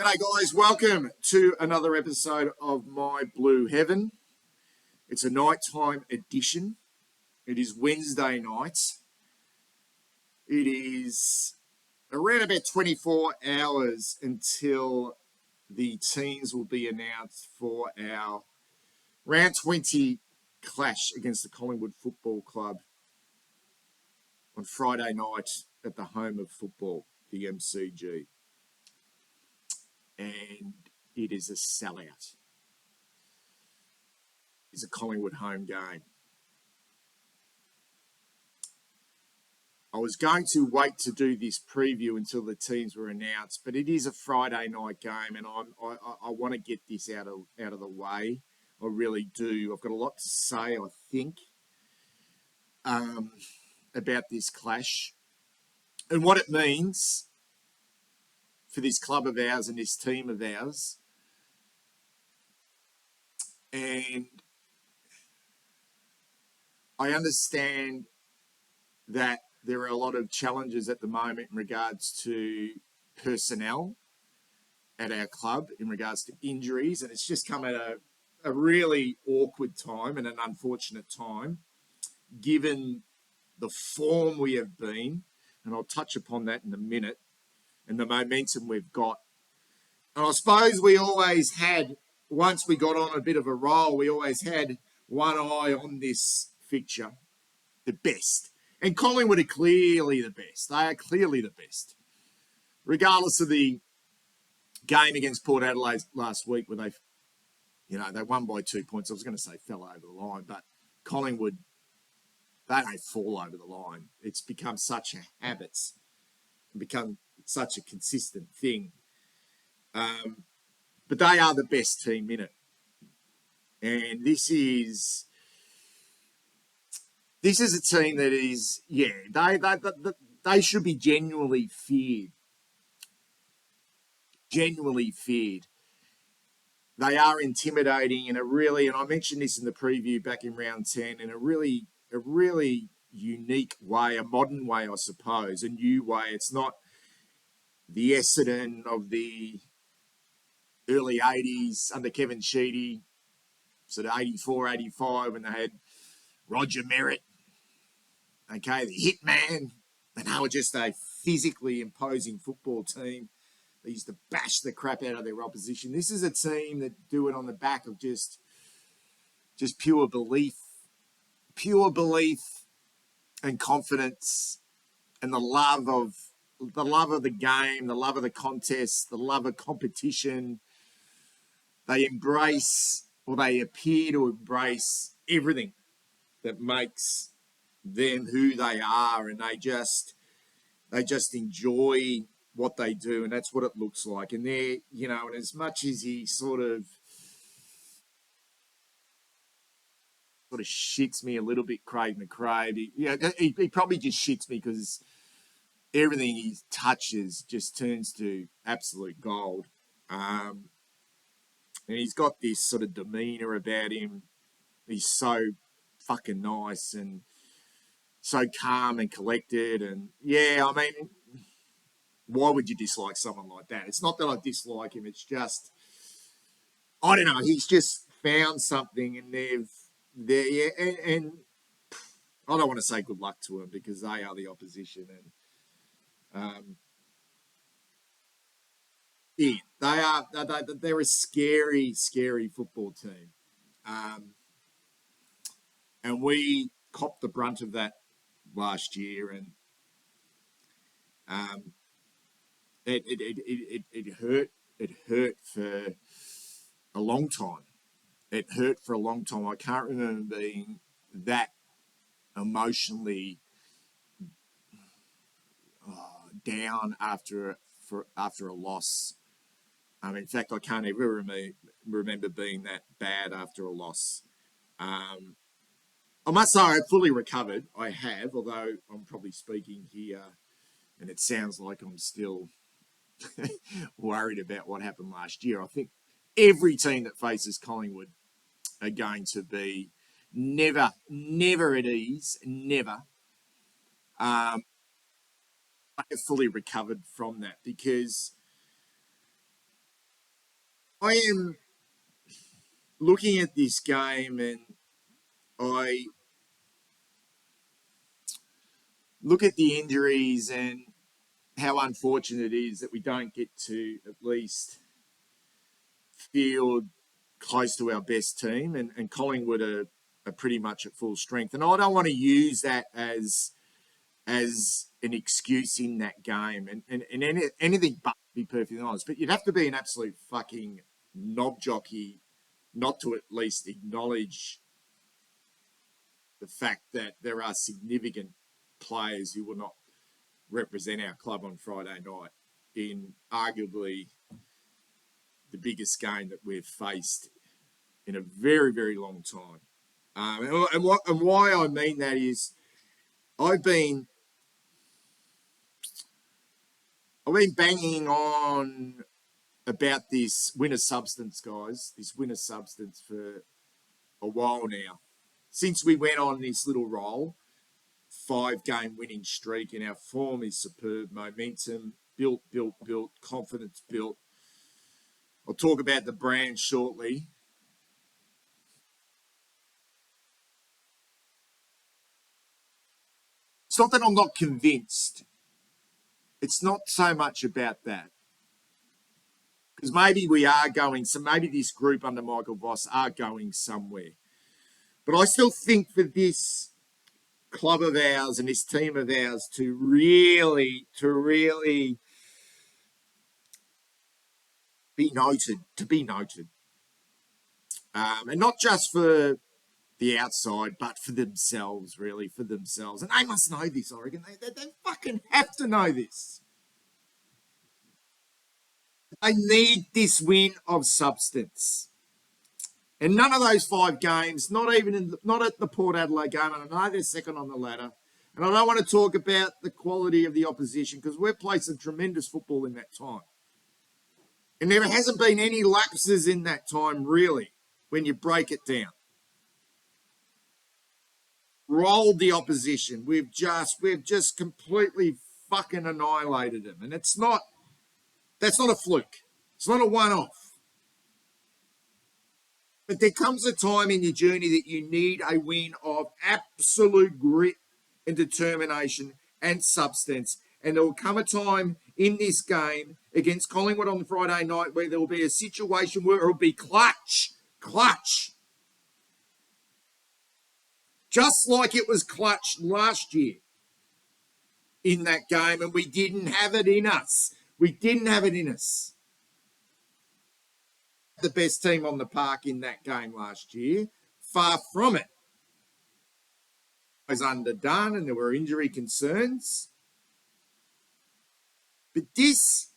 G'day guys, welcome to another episode of My Blue Heaven. It's a nighttime edition. It is Wednesday night. It is around about 24 hours until the teams will be announced for our round 20 clash against the Collingwood Football Club on Friday night at the home of football, the MCG. And it is a sellout. It's a Collingwood home game. I was going to wait to do this preview until the teams were announced, but it is a Friday night game, and I want to get this out of the way. I really do. I've got a lot to say, I think, about this clash and what it means for this club of ours and this team of ours. And I understand that there are a lot of challenges at the moment in regards to personnel at our club, in regards to injuries, and it's just come at a really awkward time and an unfortunate time, given the form we have been, and I'll touch upon that in a minute, and the momentum we've got. And I suppose we always had, once we got on a bit of a roll, we always had one eye on this fixture, the best. And Collingwood are clearly the best. They are clearly the best. Regardless of the game against Port Adelaide last week where they won by 2 points. I was going to say fell over the line, but Collingwood, they don't fall over the line. It's become such a habit, become such a consistent thing. But they are the best team in it. And this is a team that is, they should be genuinely feared. Genuinely feared. They are intimidating in a really, and I mentioned this in the preview back in round 10, in a really unique way, a modern way, I suppose, a new way. It's not the Essendon of the early 80s under Kevin Sheedy, sort of 84, 85, when they had Roger Merritt, okay, the Hitman, and they were just a physically imposing football team. They used to bash the crap out of their opposition. This is a team that do it on the back of just pure belief and confidence, and the love of the game, the love of the contest, the love of competition. They embrace, or they appear to embrace, everything that makes them who they are, and they just enjoy what they do, and that's what it looks like. And they're, and as much as he sort of shits me a little bit, Craig McRae, he probably just shits me because everything he touches just turns to absolute gold. And he's got this sort of demeanor about him. He's so fucking nice and so calm and collected. And why would you dislike someone like that? It's not that I dislike him. It's just, I don't know. He's just found something, and and I don't want to say good luck to him because they are the opposition, and they're a scary, scary football team, and we copped the brunt of that last year, and it hurt. It hurt for a long time. It hurt for a long time. I can't remember being that emotionally down after a loss. In fact, I can't ever remember being that bad after a loss. I must say I've fully recovered. I have, although I'm probably speaking here and it sounds like I'm still worried about what happened last year. I think every team that faces Collingwood are going to be never at ease, never. I have fully recovered from that because I am looking at this game and I look at the injuries and how unfortunate it is that we don't get to at least field close to our best team, and Collingwood are pretty much at full strength. And I don't want to use that as an excuse in that game, and anything but, to be perfectly honest. But you'd have to be an absolute fucking knob jockey not to at least acknowledge the fact that there are significant players who will not represent our club on Friday night in arguably the biggest game that we've faced in a very, very long time. And why I mean that is I've been banging on about this winter substance, guys, this winter substance for a while now. Since we went on this little roll, 5-game winning streak, and our form is superb. Momentum built, confidence built. I'll talk about the brand shortly. It's not that I'm not convinced. It's not so much about that. Because maybe we are going, so maybe this group under Michael Voss are going somewhere. But I still think for this club of ours and this team of ours to really be noted. And not just for the outside, but for themselves, really, for themselves. And they must know this, I reckon. They fucking have to know this. They need this win of substance. And none of those 5 games, not at the Port Adelaide game, and I know they're second on the ladder. And I don't want to talk about the quality of the opposition because we've played some tremendous football in that time. And there hasn't been any lapses in that time, really, when you break it down. Rolled the opposition. We've just completely fucking annihilated them. And that's not a fluke. It's not a one-off. But there comes a time in your journey that you need a win of absolute grit and determination and substance. And there will come a time in this game against Collingwood on Friday night where there will be a situation where it will be clutch. Just like it was clutch last year in that game, and we didn't have it in us. The best team on the park in that game last year. Far from it. It was underdone and there were injury concerns. But this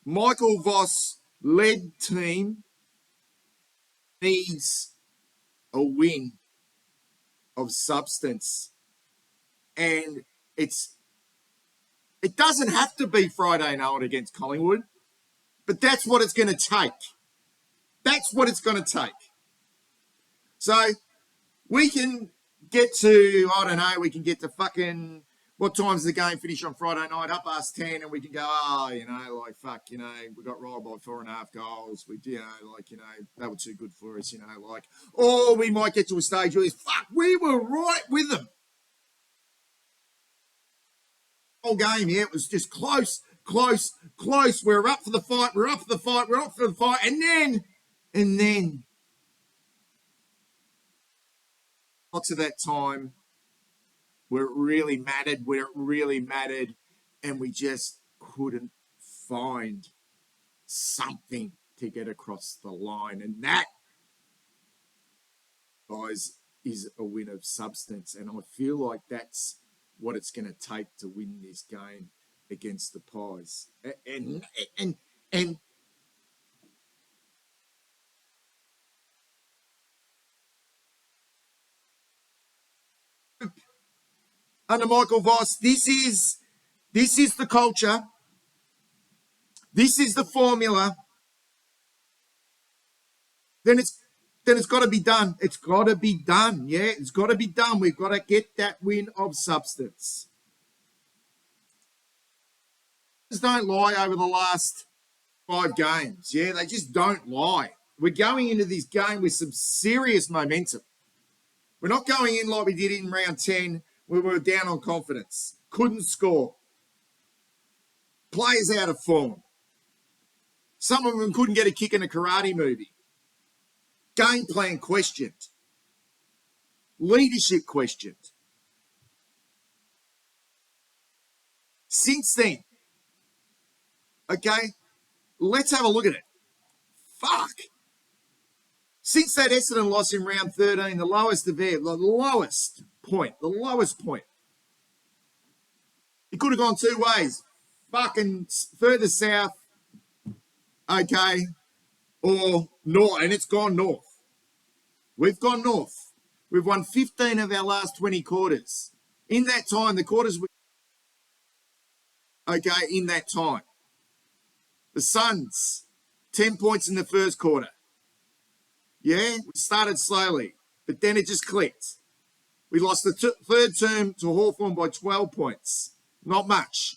Michael Voss-led team needs a win of substance. And it doesn't have to be Friday night against Collingwood, but that's what it's going to take. So we can get to, I don't know, we can get to fucking, what time's the game finish on Friday night? 10:30, and we can go, we got rolled by 4.5 goals. They were too good for us, or we might get to a stage where we were right with them. Whole game, yeah, it was just close. We're up for the fight, and then lots of that time where it really mattered, and we just couldn't find something to get across the line. And that, guys, is a win of substance. And I feel like that's what it's going to take to win this game against the Pies. And under Michael Voss, this is the culture. This is the formula. Then it's got to be done. It's got to be done. Yeah, it's got to be done. We've got to get that win of substance. Just don't lie over the last 5 games. Yeah, they just don't lie. We're going into this game with some serious momentum. We're not going in like we did in round 10 where we were down on confidence. Couldn't score. Players out of form. Some of them couldn't get a kick in a karate movie. Game plan questioned. Leadership questioned. Since then, okay, let's have a look at it. Fuck. Since that Essendon loss in round 13, the lowest point. It could have gone two ways. Fucking further south, okay, or north, and it's gone north. We've gone north. We've won 15 of our last 20 quarters. In that time, the quarters were okay, in that time. The Suns, 10 points in the first quarter. Yeah, we started slowly, but then it just clicked. We lost the third term to Hawthorn by 12 points. Not much.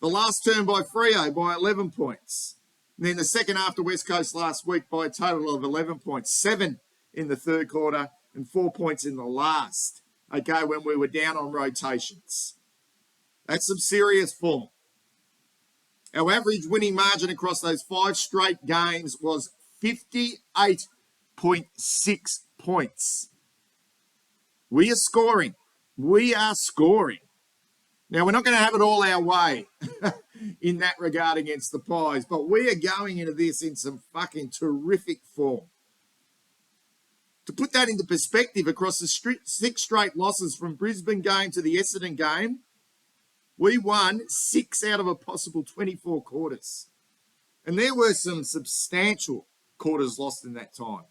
The last term by Freo by 11 points. And then the second after West Coast last week by a total of 11 points. 7 in the third quarter and 4 points in the last. Okay, when we were down on rotations. That's some serious form. Our average winning margin across those 5 straight games was 58.6 points. We are scoring. Now, we're not going to have it all our way in that regard against the Pies, but we are going into this in some fucking terrific form. To put that into perspective, across the 6 straight losses from Brisbane game to the Essendon game, we won 6 out of a possible 24 quarters. And there were some substantial quarters lost in that time.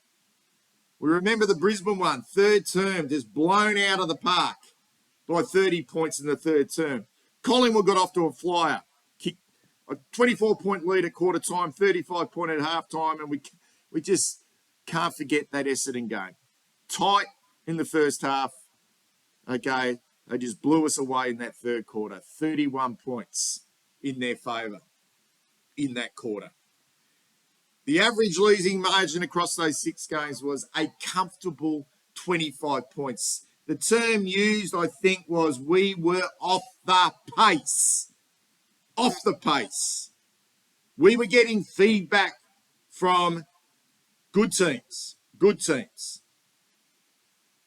We remember the Brisbane one, third term, just blown out of the park by 30 points in the third term. Collingwood got off to a flyer, kicked a 24-point lead at quarter time, 35-point at half time, and we just can't forget that Essendon game. Tight in the first half, okay, they just blew us away in that third quarter. 31 points in their favour in that quarter. The average losing margin across those 6 games was a comfortable 25 points. The term used, I think, was we were off the pace. Off the pace. We were getting feedback from good teams.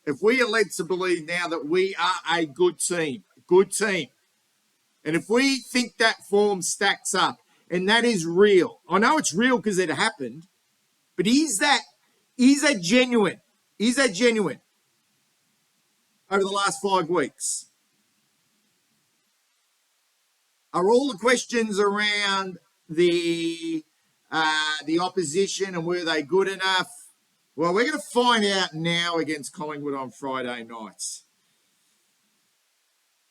If we are led to believe now that we are a good team, and if we think that form stacks up, and that is real, I know it's real because it happened, but is that genuine? Is that genuine over the last 5 weeks? Are all the questions around the opposition and were they good enough? Well, we're going to find out now against Collingwood on Friday night.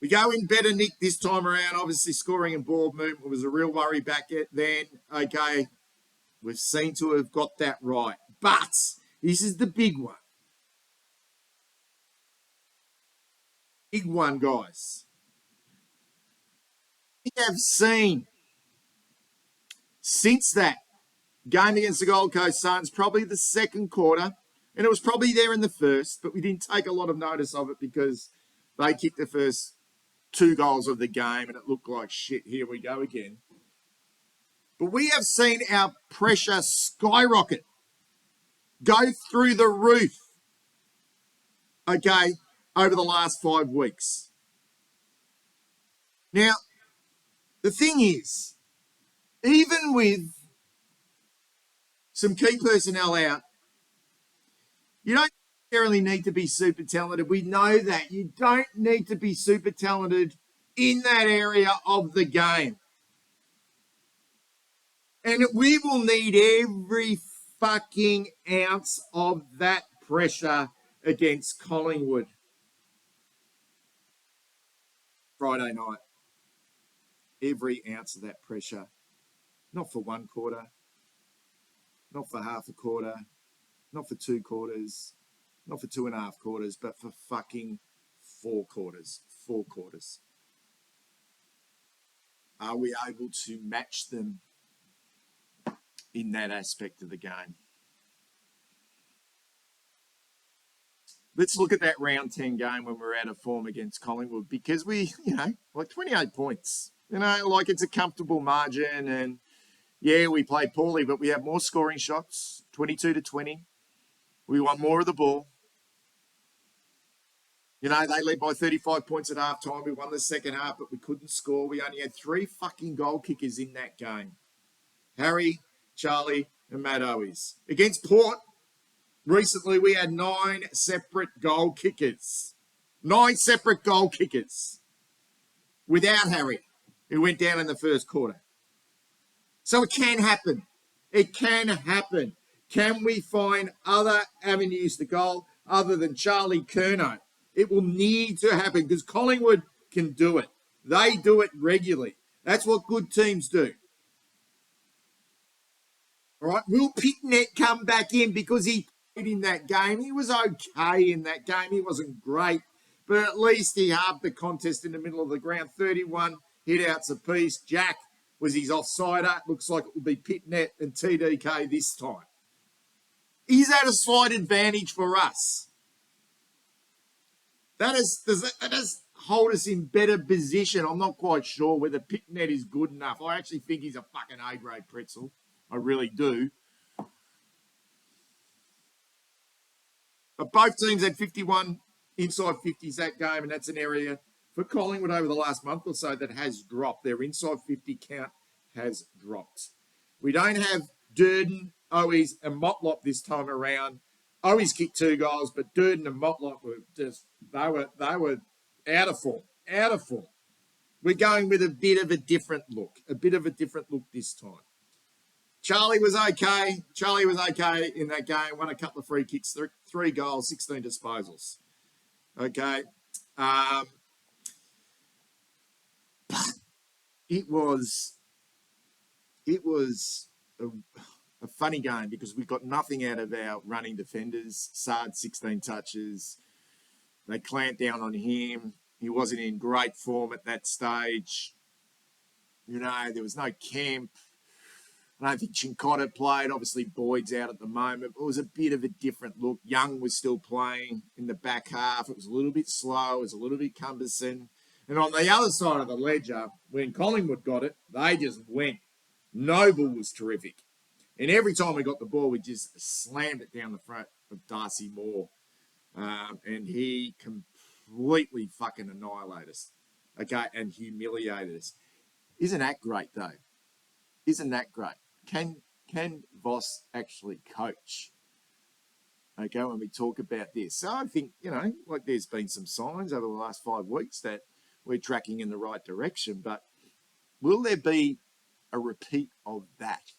We go in better, Nick, this time around. Obviously, scoring and ball movement was a real worry back then. Okay, we've seen to have got that right. But this is the big one. Big one, guys. We have seen since that game against the Gold Coast Suns, probably the second quarter, and it was probably there in the first, but we didn't take a lot of notice of it because they kicked the first 2 goals of the game and it looked like shit. Here we go again. But we have seen our pressure skyrocket, go through the roof, okay, over the last 5 weeks. Now, the thing is, even with some key personnel out, you don't necessarily need to be super talented. We know that. You don't need to be super talented in that area of the game. And we will need every fucking ounce of that pressure against Collingwood Friday night. Every ounce of that pressure. Not for 1 quarter. Not for half a quarter. Not for 2 quarters. Not for 2.5 quarters, but for fucking 4 quarters. 4 quarters. Are we able to match them in that aspect of the game. Let's look at that round 10 game when we're out of form against Collingwood, because we, 28 points. It's a comfortable margin, and yeah, we played poorly, but we had more scoring shots, 22-20. We won more of the ball. They led by 35 points at halftime. We won the second half, but we couldn't score. We only had 3 fucking goal kickers in that game. Harry, Charlie, and Matt Owies. Against Port, recently we had 9 separate goal kickers. 9 separate goal kickers. Without Harry, who went down in the first quarter. So it can happen. It can happen. Can we find other avenues to goal other than Charlie Curnow? It will need to happen because Collingwood can do it. They do it regularly. That's what good teams do. All right. Will Pitnet come back in because he played in that game? He was okay in that game. He wasn't great, but at least he halved the contest in the middle of the ground. 31 hit outs apiece. Jack was his offsider. Looks like it will be Pitnet and TDK this time. Is that a slight advantage for us? Does that hold us in better position? I'm not quite sure whether Pitnet is good enough. I actually think he's a fucking A-grade pretzel. I really do. But both teams had 51 inside 50s that game, and that's an area for Collingwood over the last month or so that has dropped. Their inside 50 count has dropped. We don't have Durden, Owies, and Motlop this time around. Owies kicked 2 goals, but Durden and Motlop were just they were out of form. Out of form. We're going with a bit of a different look. A bit of a different look this time. Charlie was okay. Charlie was okay in that game. Won a couple of free kicks, 3 goals, 16 disposals. Okay. But it was a funny game because we got nothing out of our running defenders. Sard, 16 touches. They clamped down on him. He wasn't in great form at that stage. There was no Kemp. I don't think Chincotta played. Obviously, Boyd's out at the moment. It was a bit of a different look. Young was still playing in the back half. It was a little bit slow. It was a little bit cumbersome. And on the other side of the ledger, when Collingwood got it, they just went. Noble was terrific. And every time we got the ball, we just slammed it down the front of Darcy Moore. And he completely fucking annihilated us. Okay, and humiliated us. Isn't that great, though? Isn't that great? Can Voss actually coach? Okay, when we talk about this. So I think, there's been some signs over the last 5 weeks that we're tracking in the right direction. But will there be a repeat of that?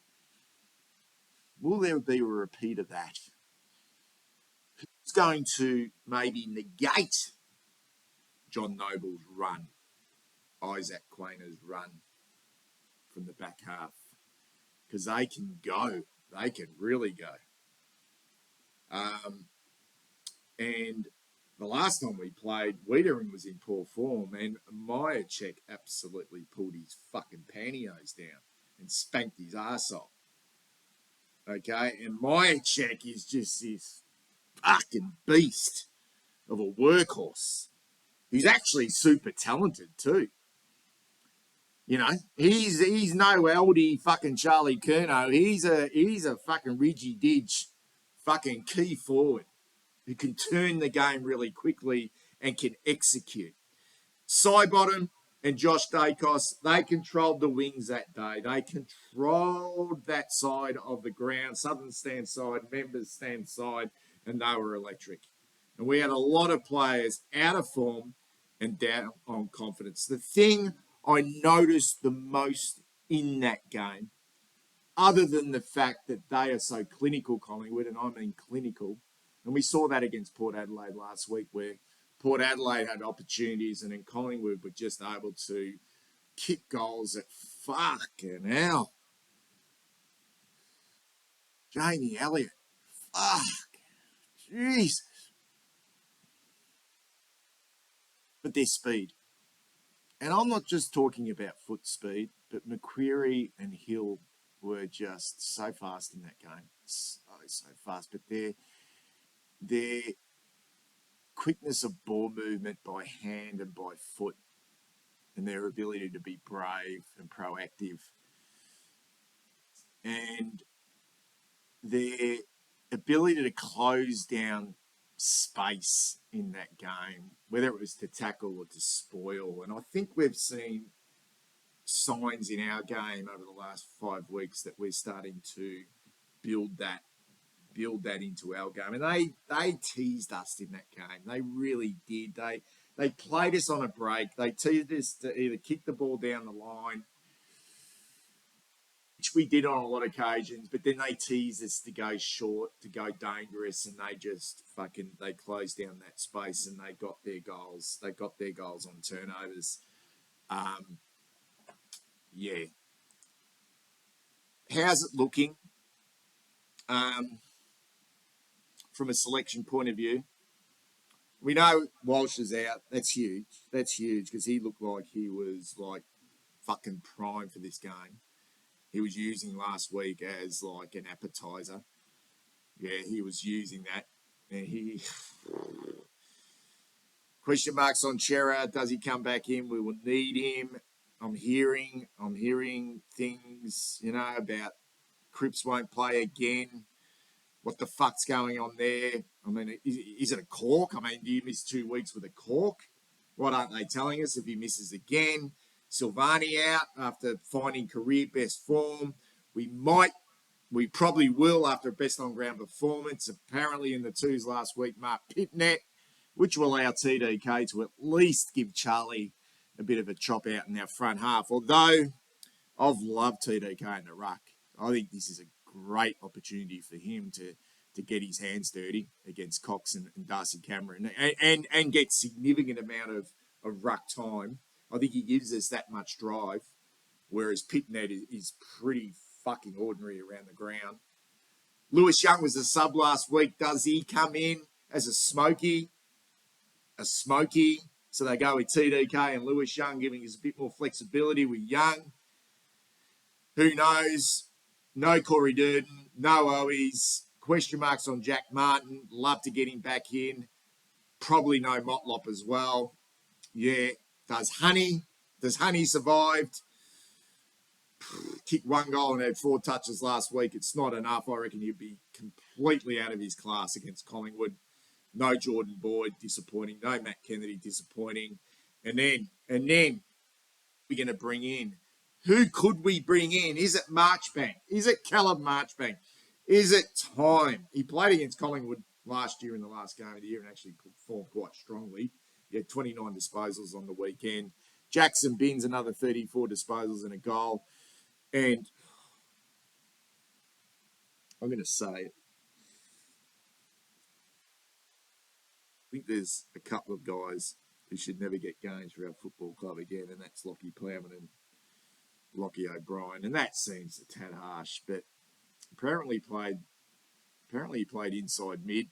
Will there be a repeat of that? Who's going to maybe negate John Noble's run, Isaac Quainer's run from the back half? Because they can go. They can really go. And the last time we played, Wiedering was in poor form, and Myercheck absolutely pulled his fucking pantyhose down and spanked his arsehole. Okay, and Myercheck is just this fucking beast of a workhorse. He's actually super talented too. He's no Aldi fucking Charlie Curnow. He's a fucking Ridgy Didge fucking key forward who can turn the game really quickly and can execute. Sidebottom and Josh Dacos, they controlled the wings that day. They controlled that side of the ground, Southern stand side, members stand side, and they were electric. And we had a lot of players out of form and down on confidence. The thing I noticed the most in that game, other than the fact that they are so clinical, Collingwood, and I mean clinical, and we saw that against Port Adelaide last week where Port Adelaide had opportunities and then Collingwood were just able to kick goals at fucking hell. Jamie Elliott, fuck, Jesus. But their speed. And I'm not just talking about foot speed, but McQuarrie and Hill were just so fast in that game. So fast. But their quickness of ball movement by hand and by foot and their ability to be brave and proactive and their ability to close down space in that game, whether it was to tackle or to spoil. And I think we've seen signs in our game over the last 5 weeks that we're starting to build that into our game. And they teased us in that game. They really did. They played us on a break. They teased us to either kick the ball down the line, which we did on a lot of occasions, but then they teased us to go short, to go dangerous, and they closed down that space and they got their goals. They got their goals on turnovers. Yeah. How's it looking from a selection point of view? We know Walsh is out. That's huge. That's huge because he looked like he was like fucking prime for this game. He was using last week as like an appetizer. Yeah, he was using that. And question marks on Chera. Does he come back in? We will need him. I'm hearing things, about Cripps won't play again. What the fuck's going on there? I mean, is it a cork? I mean, do you miss 2 weeks with a cork? What aren't they telling us if he misses again? Silvani out after finding career best form. We probably will after a best on ground performance. Apparently in the twos last week, Mark Pitnet, which will allow TDK to at least give Charlie a bit of a chop out in our front half. Although I've loved TDK in the ruck. I think this is a great opportunity for him to get his hands dirty against Cox and Darcy Cameron and get significant amount of ruck time. I think he gives us that much drive, whereas Pitnet is pretty fucking ordinary around the ground. Lewis Young was a sub last week. Does he come in as a smoky? So they go with TDK and Lewis Young, giving us a bit more flexibility with Young. Who knows? No Corey Durden, no Owies. Question marks on Jack Martin. Love to get him back in. Probably no Motlop as well. Yeah. Does Honey survived? Kicked 1 goal and had 4 touches last week. It's not enough. I reckon he'd be completely out of his class against Collingwood. No Jordan Boyd, disappointing. No Matt Kennedy, disappointing. And then we're going to bring in. Who could we bring in? Is it Marchbank? Is it Callum Marchbank? Is it time? He played against Collingwood last year in the last game of the year and actually performed quite strongly. He had 29 disposals on the weekend. Jackson Binns, another 34 disposals and a goal. And I'm going to say it. I think there's a couple of guys who should never get games for our football club again, and that's Lockie Plowman and Lockie O'Brien. And that seems a tad harsh, but apparently he played inside mid.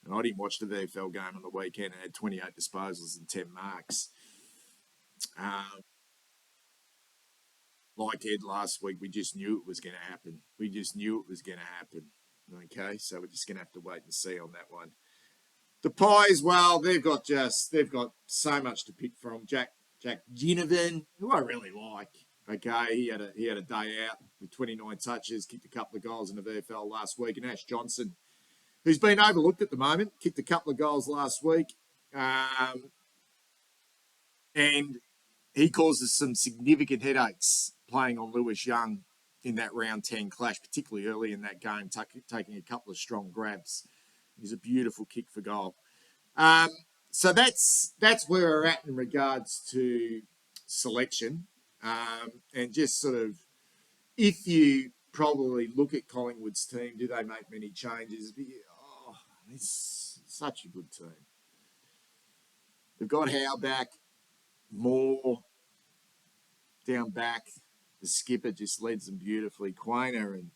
And I didn't watch the VFL game on the weekend and had 28 disposals and 10 marks. Like Ed last week, we just knew it was going to happen. Okay, so we're just going to have to wait and see on that one. The Pies, well, they've got so much to pick from. Jack Ginnivan, who I really like. Okay, he had a day out with 29 touches, kicked a couple of goals in the VFL last week, and Ash Johnson, who's been overlooked at the moment, kicked a couple of goals last week, and he causes some significant headaches playing on Lewis Young in that round 10 clash, particularly early in that game, taking a couple of strong grabs. He's a beautiful kick for goal. So that's where we're at in regards to selection. And just sort of, if you probably look at Collingwood's team, do they make many changes? It's such a good team. They've got Howe back, Moore down back. The skipper just leads them beautifully. Quainer and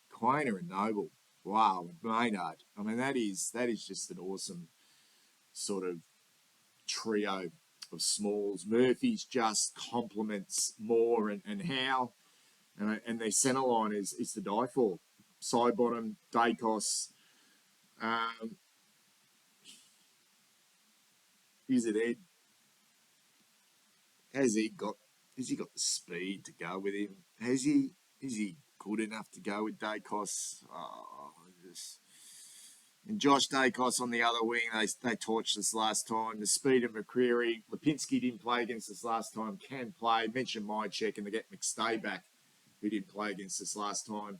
Noble. Wow, Maynard. I mean, that is just an awesome sort of trio of smalls. Murphy's just complements Moore and Howe. and their centre line is to die for. Sidebottom, Dacos. Is it Ed? Has he got the speed to go with him? Has he? Is he good enough to go with Dacos? And Josh Dacos on the other wing, they torched us last time. The speed of McCreary. Lipinski didn't play against us last time. Can play. Mention Mycheck and they get McStay back, who didn't play against us last time.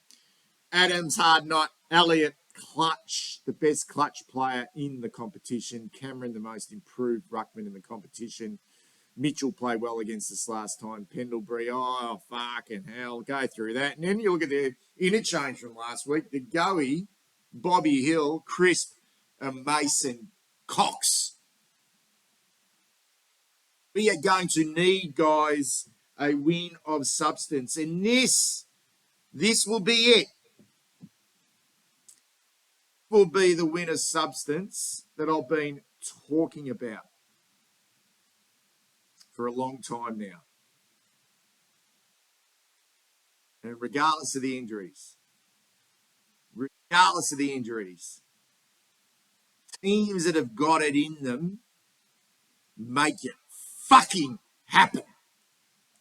Adams, hard not. Elliott, clutch. The best clutch player in the competition. Cameron, the most improved ruckman in the competition. Mitchell played well against us last time. Pendlebury, oh, fucking hell. Go through that. And then you look at the interchange from last week. The Goey, Bobby Hill, Crisp, and Mason Cox. We are going to need, guys, a win of substance. And this will be it. Will be the win of substance that I've been talking about for a long time now. And regardless of the injuries, teams that have got it in them make it fucking happen.